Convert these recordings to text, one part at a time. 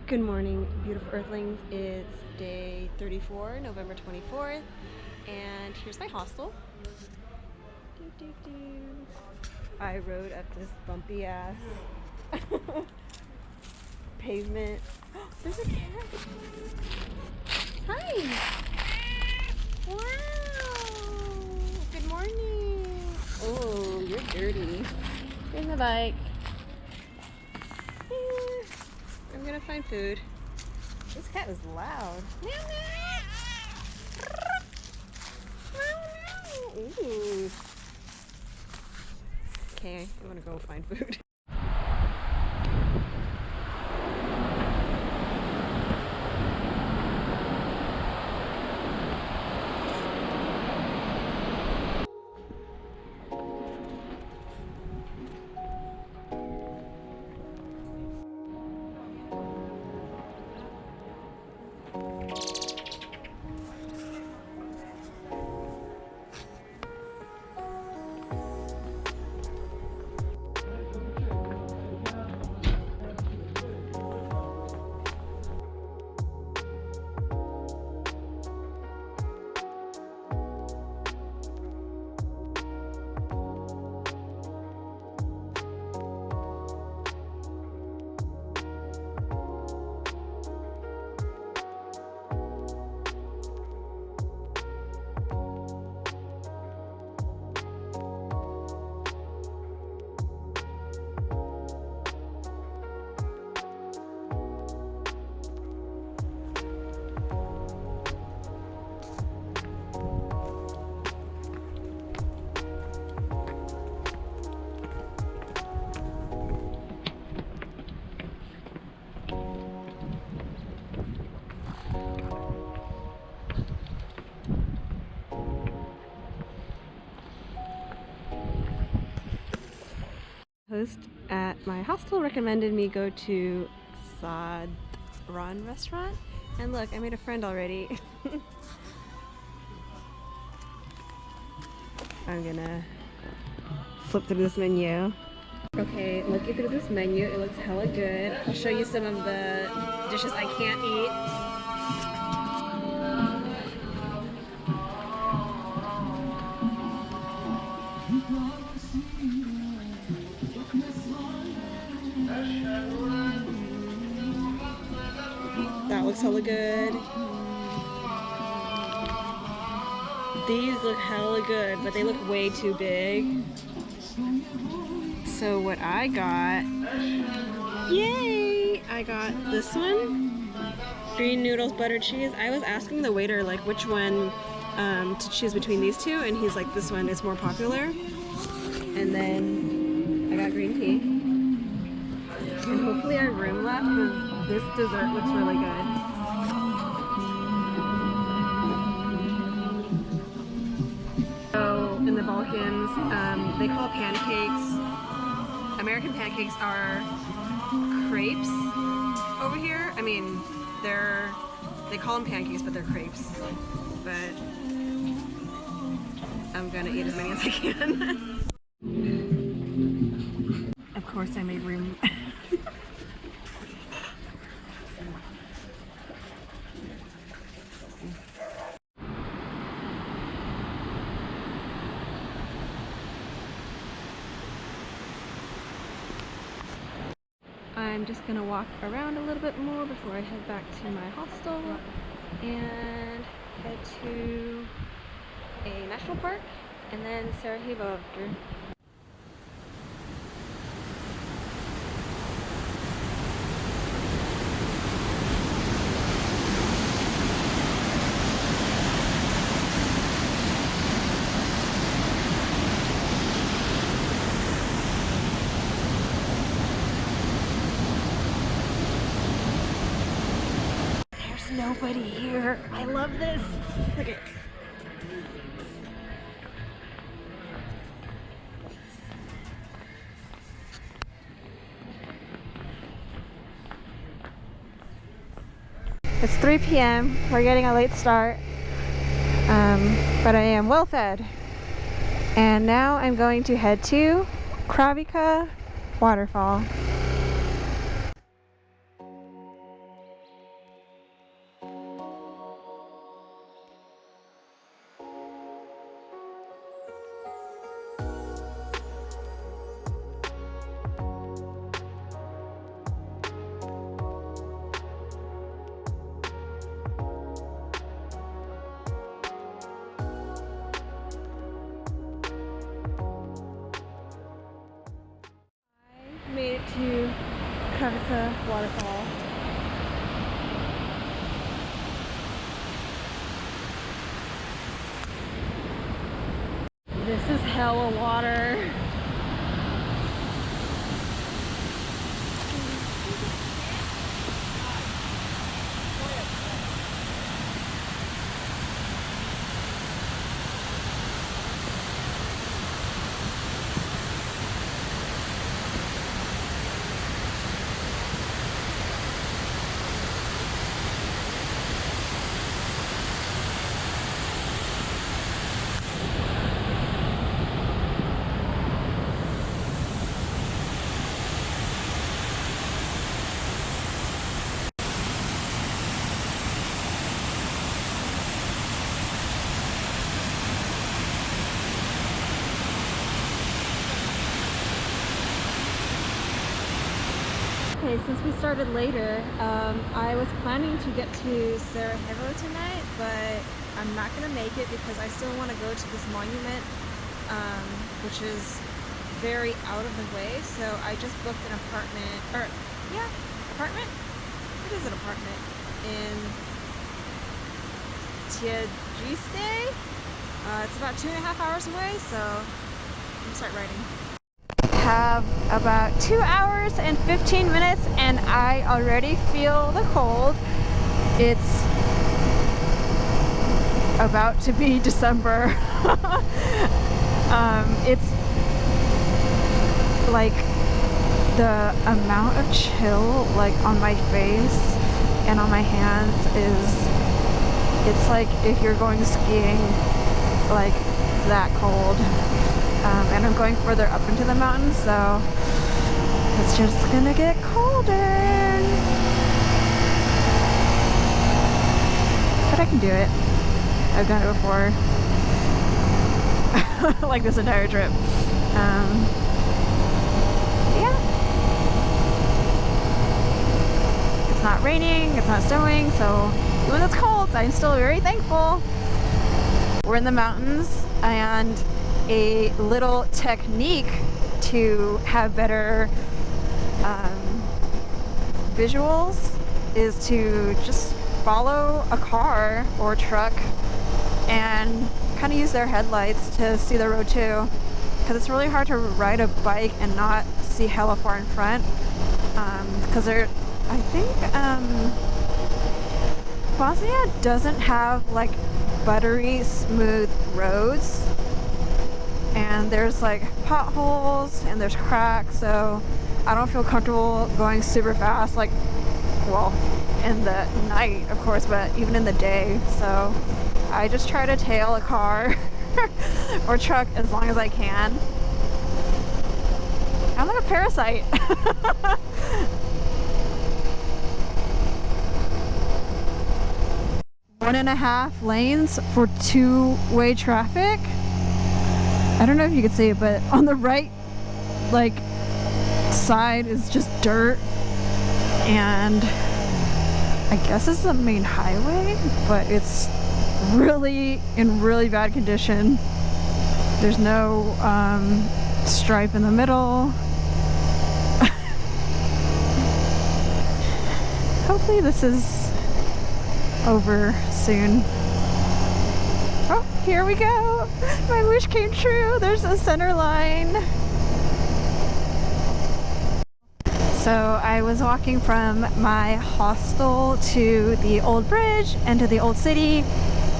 Good morning, beautiful Earthlings. It's day 34, November 24th, and here's my hostel. I rode up this bumpy ass pavement. There's a cat. Hi. Wow. Good morning. Oh, you're dirty. Here's my bike. I'm gonna find food. This cat is loud. Meow, meow. Meow, meow. Ooh. Okay, I'm gonna go find food. Host at my hostel recommended me go to Sadran restaurant, and look, I made a friend already. I'm gonna flip through this menu. Okay, looking through this menu, it looks hella good. I'll show you some of the dishes I can't eat. That looks hella good. These look hella good, but they look way too big. So what I got, yay! I got this one, green noodles, butter cheese. I was asking the waiter like which one to choose between these two, and he's like, this one is more popular. And then I got green tea. And hopefully I have room left because this dessert looks really good. So in the Balkans, they call pancakes, American pancakes are crepes over here. I mean, they call them pancakes, but they're crepes. But I'm gonna eat as many as I can. Of course I made room. I'm just gonna walk around a little bit more before I head back to my hostel and head to a national park and then Sarajevo after. Nobody here. I love this. Look at. It's 3 p.m. We're getting a late start, but I am well fed. And now I'm going to head to Kravica Waterfall. Kravica Waterfall. This is hella water. Okay, since we started later, I was planning to get to Sarajevo tonight, but I'm not going to make it because I still want to go to this monument, which is very out of the way. So I just booked an apartment, or yeah, apartment? It is an apartment in Tiagiste. It's about 2.5 hours away, so I'm going to start writing. Have about 2 hours and 15 minutes and I already feel the cold. It's about to be December. It's like the amount of chill like on my face and on my hands it's like if you're going skiing, like that cold. And I'm going further up into the mountains, so it's just gonna get colder. But I can do it. I've done it before. Like this entire trip. Yeah. It's not raining, it's not snowing, so even though it's cold, I'm still very thankful. We're in the mountains, and a little technique to have better visuals is to just follow a car or truck and kind of use their headlights to see the road too, because it's really hard to ride a bike and not see hella far in front, because I think Bosnia doesn't have like buttery smooth roads, and there's like potholes and there's cracks, so I don't feel comfortable going super fast, like, well, in the night of course, but even in the day. So I just try to tail a car or truck as long as I can. I'm like a parasite. 1.5 lanes for two-way traffic. I don't know if you can see it, but on the right, like, side is just dirt, and I guess it's the main highway, but it's really in really bad condition. There's no stripe in the middle. Hopefully this is over soon. Oh, here we go! My wish came true! There's a center line! So I was walking from my hostel to the old bridge and to the old city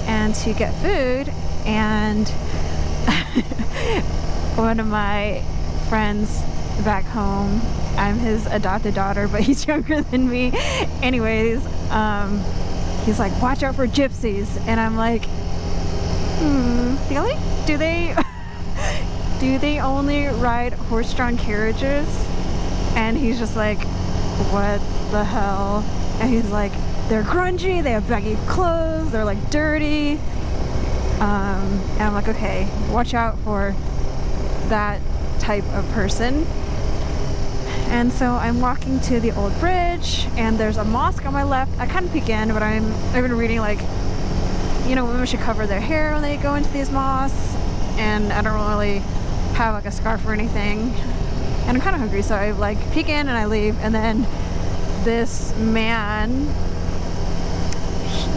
and to get food, and one of my friends back home, I'm his adopted daughter, but he's younger than me. Anyways, he's like, watch out for gypsies, and I'm like, really? Do they only ride horse-drawn carriages? And he's just like, what the hell? And he's like, they're grungy, they have baggy clothes, they're like dirty. And I'm like, okay, watch out for that type of person. And so I'm walking to the old bridge, and there's a mosque on my left. I kind of peek in, but I've been reading, like, you know, women should cover their hair when they go into these mosques, and I don't really have like a scarf or anything. and I'm kind of hungry, so I like peek in and I leave, and then this man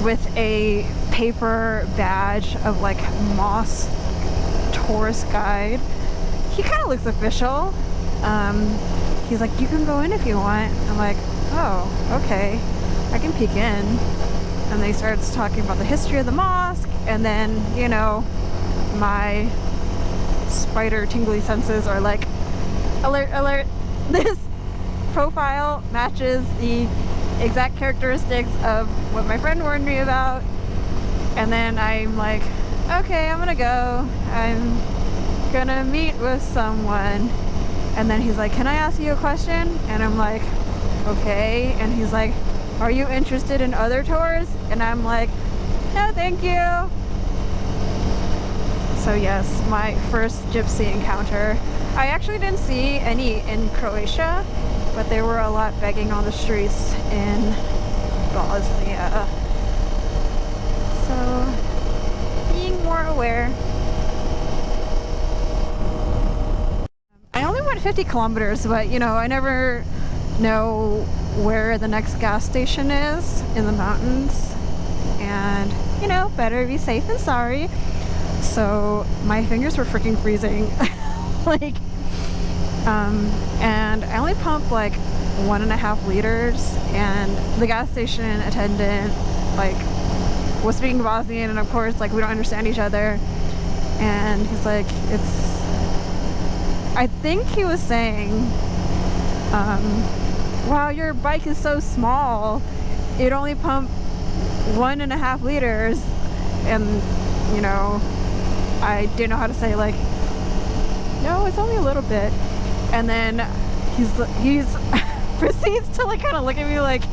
with a paper badge of like Moss tourist guide, he kind of looks official. He's like, you can go in if you want. I'm like, oh, okay, I can peek in. And they started talking about the history of the mosque, and then, you know, my spider tingly senses are like, alert, alert, this profile matches the exact characteristics of what my friend warned me about. And then I'm like, okay, I'm gonna go. I'm gonna meet with someone. And then he's like, can I ask you a question? And I'm like, okay. And he's like, are you interested in other tours? And I'm like, no, thank you. So yes, my first gypsy encounter. I actually didn't see any in Croatia, but there were a lot begging on the streets in Bosnia. So, being more aware. I only went 50 kilometers, but you know, I never know where the next gas station is in the mountains. And, you know, better be safe than sorry. So, my fingers were freaking freezing. Like, and I only pumped like 1.5 liters, and the gas station attendant like was speaking Bosnian, and of course like we don't understand each other, and he's like, I think he was saying, wow, your bike is so small, it only pumped 1.5 liters, and you know, I didn't know how to say like, no, it's only a little bit. And then he's proceeds to like kind of look at me like,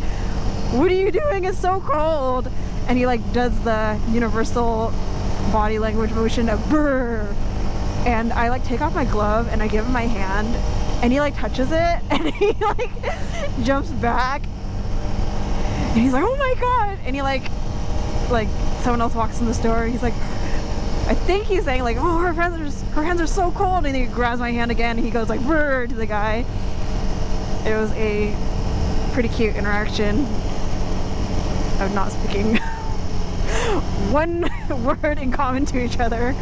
what are you doing? It's so cold. And he like does the universal body language motion of brr. And I like take off my glove and I give him my hand, and he like touches it and he like jumps back. And he's like, oh my god. And he like someone else walks in the store. He's like, I think he's saying like, oh, her hands are so cold, and he grabs my hand again, and he goes like brr to the guy. It was a pretty cute interaction of not speaking one word in common to each other.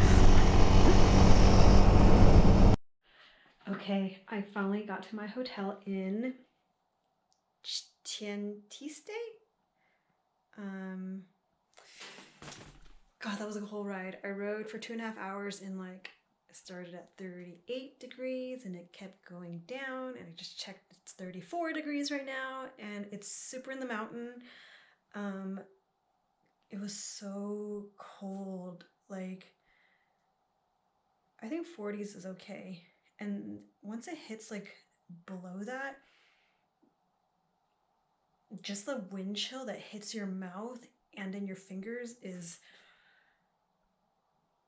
Okay, I finally got to my hotel in Chasing.Crystal. God, that was a whole ride. I rode for 2.5 hours in like, it started at 38 degrees and it kept going down, and I just checked, it's 34 degrees right now, and it's super in the mountain. It was so cold. Like, I think 40s is okay. And once it hits like below that, just the wind chill that hits your mouth and in your fingers is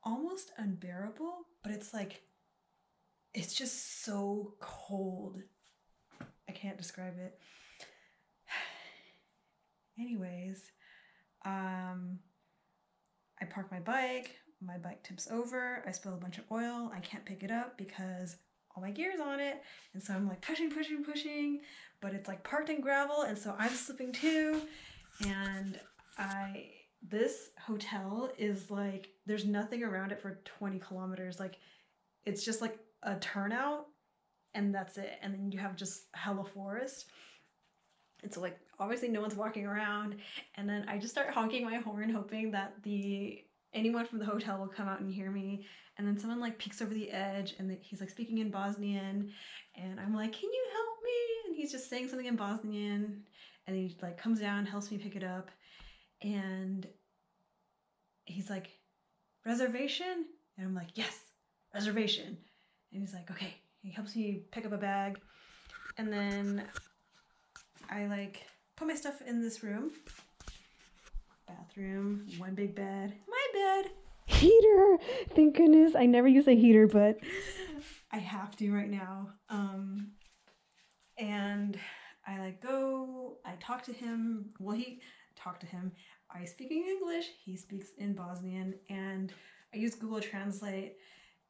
almost unbearable, but it's like, it's just so cold. I can't describe it. Anyways, I park my bike tips over, I spill a bunch of oil, I can't pick it up because all my gear's on it, and so I'm like pushing, but it's like parked in gravel, and so I'm slipping too, and this hotel is like, there's nothing around it for 20 kilometers. Like, it's just like a turnout, and that's it. And then you have just hella forest. And so like, obviously no one's walking around. And then I just start honking my horn, hoping that anyone from the hotel will come out and hear me. And then someone like peeks over the edge, and he's like speaking in Bosnian, and I'm like, can you help me? And he's just saying something in Bosnian, and he like comes down, helps me pick it up, and he's like, reservation? And I'm like, yes, reservation. And he's like, okay. He helps me pick up a bag, and then I like put my stuff in this room. Bathroom, one big bed, my bed, heater. Thank goodness. I never use a heater, but I have to right now. And I like go, I talk to him. Well, I speak in English, he speaks in Bosnian, and I use Google Translate,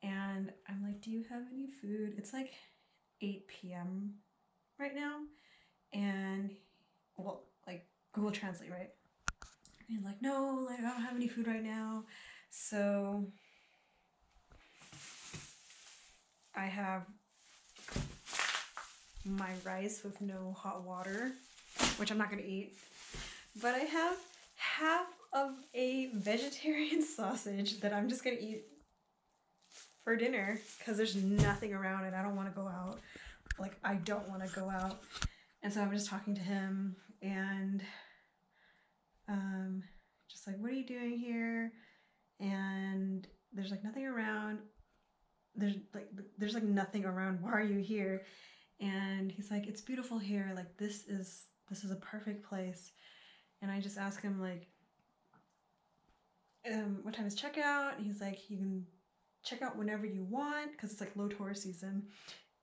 and I'm like, do you have any food? It's like 8 p.m. right now. And, well, like Google Translate, right? And he's like, no, like I don't have any food right now. So I have my rice with no hot water, which I'm not gonna eat. But I have half of a vegetarian sausage that I'm just gonna eat for dinner because there's nothing around it. I don't want to go out. Like, I don't want to go out. And so I'm just talking to him and just like, what are you doing here? And there's like nothing around. There's like nothing around. Why are you here? And he's like, it's beautiful here. Like, this is a perfect place. And I just ask him like, what time is checkout? And he's like, you can check out whenever you want because it's like low tourist season.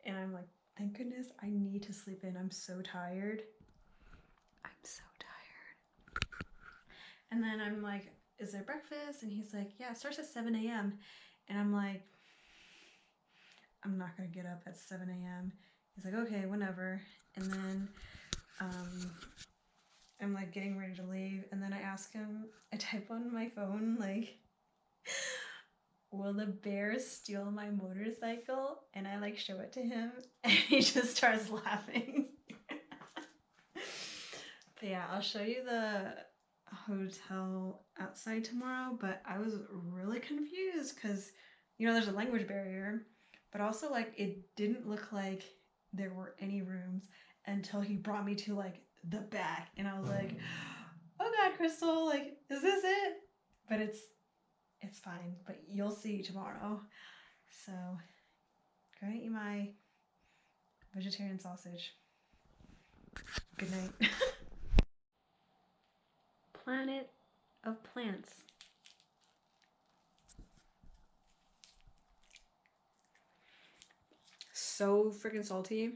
And I'm like, thank goodness, I need to sleep in. I'm so tired. I'm so tired. And then I'm like, is there breakfast? And he's like, yeah, it starts at 7 a.m. And I'm like, I'm not gonna get up at 7 a.m. He's like, okay, whenever. And then I'm like getting ready to leave. And then I ask him, I type on my phone, like, will the bears steal my motorcycle? And I like show it to him and he just starts laughing. But yeah, I'll show you the hotel outside tomorrow, but I was really confused because, you know, there's a language barrier, but also like it didn't look like there were any rooms until he brought me to like the back and I was like, oh God, Crystal, like, is this it? But it's fine, but you'll see tomorrow. So, go eat my vegetarian sausage. Good night. Planet of plants. So freaking salty.